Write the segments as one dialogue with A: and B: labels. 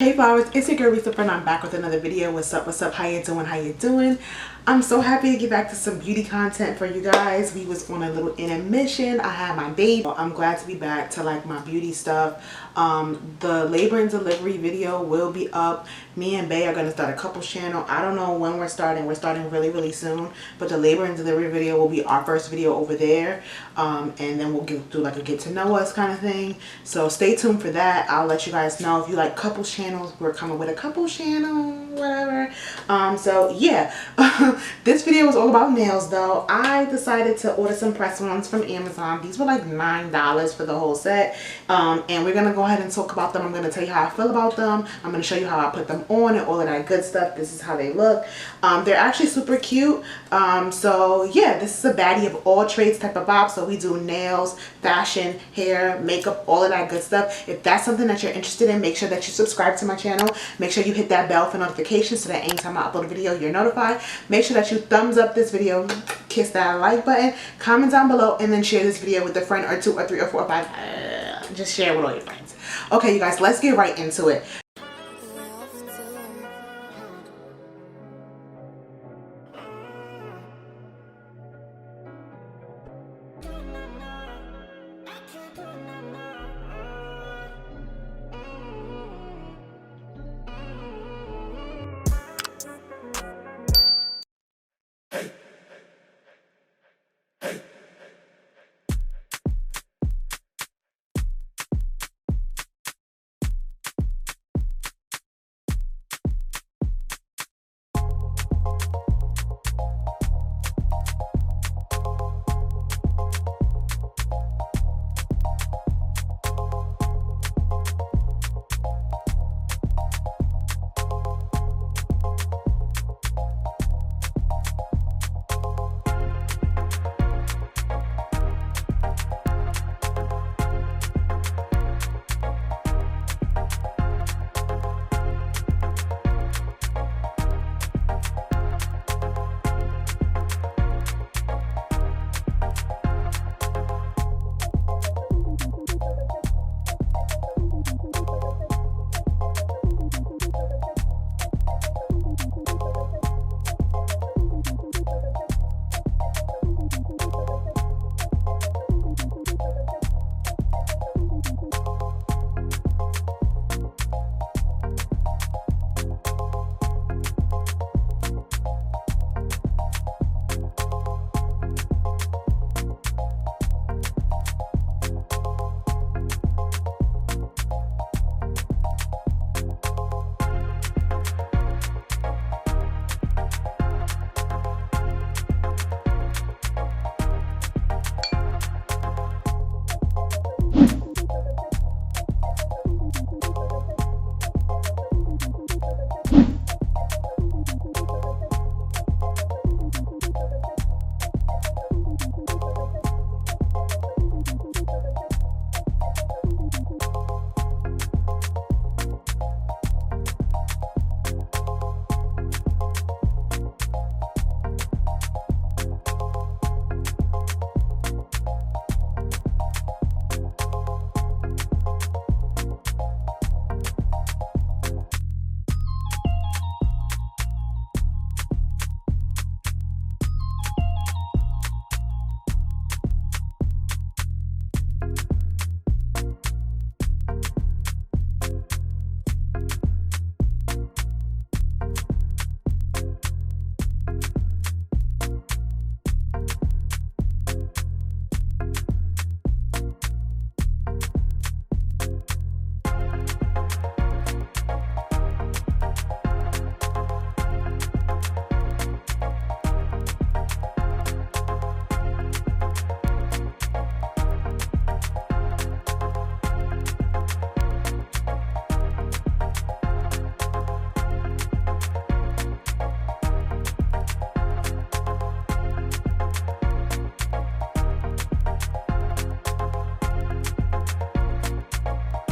A: Hey flowers, it's your girl Reese LaFleur and I'm back with another video. What's up, how you doing, I'm so happy to get back to some beauty content for you guys. We was on a little intermission. I had my baby. I'm glad to be back to like my beauty stuff. The labor and delivery video will be up. Me and Bae are going to start a couples channel. I don't know when we're starting. We're starting really soon, but the labor and delivery video will be our first video over there. And then we'll do like a get to know us kind of thing. So stay tuned for that. I'll let you guys know. If you like couples channels, we're coming with a couples channel, whatever. So yeah. This video was all about nails though. I decided to order some press-ons from Amazon. These were like $9 for the whole set. And we're gonna go ahead and talk about them. I'm gonna tell you how I feel about them. I'm gonna show you how I put them on and all of that good stuff. This is how they look. They're actually super cute. So yeah, this is a baddie of all trades type of vibe. So we do nails, fashion, hair, makeup, all of that good stuff. If that's something that you're interested in, make sure that you subscribe to my channel. Make sure you hit that bell for notifications so that anytime I upload a video, you're notified. Make sure that you thumbs up this video, kiss that like button, comment down below, and then share this video with a friend or 2 or 3 or 4 or 5. Just share with all your friends. Okay, you guys, let's get right into it.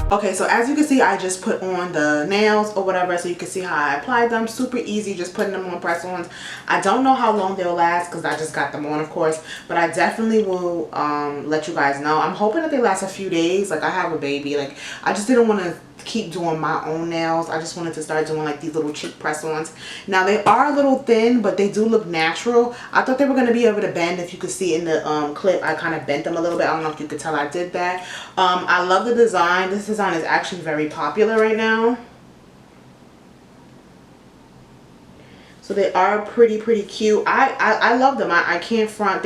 A: Okay, so as you can see, I just put on the nails or whatever, so you can see how I applied them. Super easy, just putting them on press-ons. I don't know how long they'll last because I just got them on, of course, but I definitely will let you guys know. I'm hoping that they last a few days. Like, I have a baby. Like, I just didn't want to keep doing my own nails. I just wanted to start doing like these little cheek press-ons. Now they are a little thin, but they do look natural. I thought they were going to be able to bend. If you could see in the clip, I kind of bent them a little bit. I don't know if you could tell I did that. I love the design. This design is actually very popular right now. So they are pretty cute. I love them. I can't front.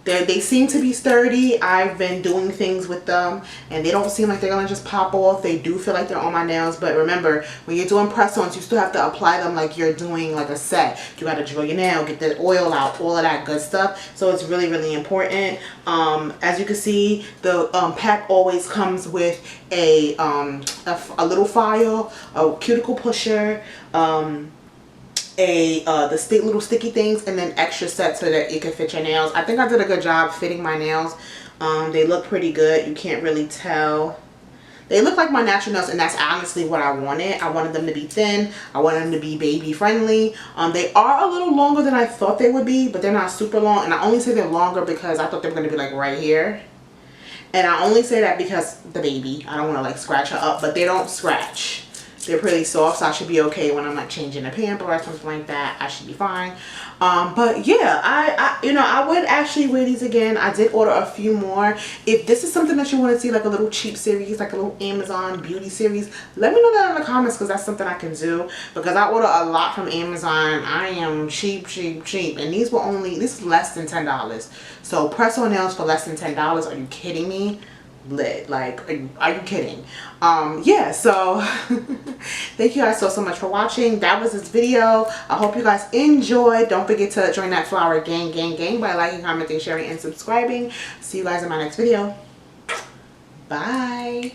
A: They seem to be sturdy. I've been doing things with them and they don't seem like they're gonna just pop off. They do feel like they're on my nails, but remember, when you're doing press-ons, you still have to apply them like you're doing like a set. You gotta drill your nail, get the oil out, all of that good stuff. So it's really important. As you can see, the pack always comes with a little file, a cuticle pusher, the little sticky things, and then extra sets so that it can fit your nails. I think I did a good job fitting my nails. They look pretty good. You can't really tell. They look like my natural nails, and that's honestly what I wanted. I wanted them to be thin. I wanted them to be baby friendly. They are a little longer than I thought they would be, but they're not super long. And I only say they're longer because I thought they were going to be like right here. And I only say that because the baby, I don't want to like scratch her up, but they don't scratch. They're pretty soft, so I should be okay when I'm like changing a pamper or something like that. I should be fine. But yeah, I would actually wear these again. I did order a few more. If this is something that you want to see, like a little cheap series, like a little Amazon beauty series, let me know that in the comments, because that's something I can do. Because I order a lot from Amazon. I am cheap. And these were only, this is less than $10. So press-on nails for less than $10. Are you kidding me? Lit. Like, are you kidding? Yeah, so thank you guys so much for watching. That was this video. I hope you guys enjoyed. Don't forget to join that flower gang by liking, commenting, sharing, and subscribing. See you guys in my next video. Bye.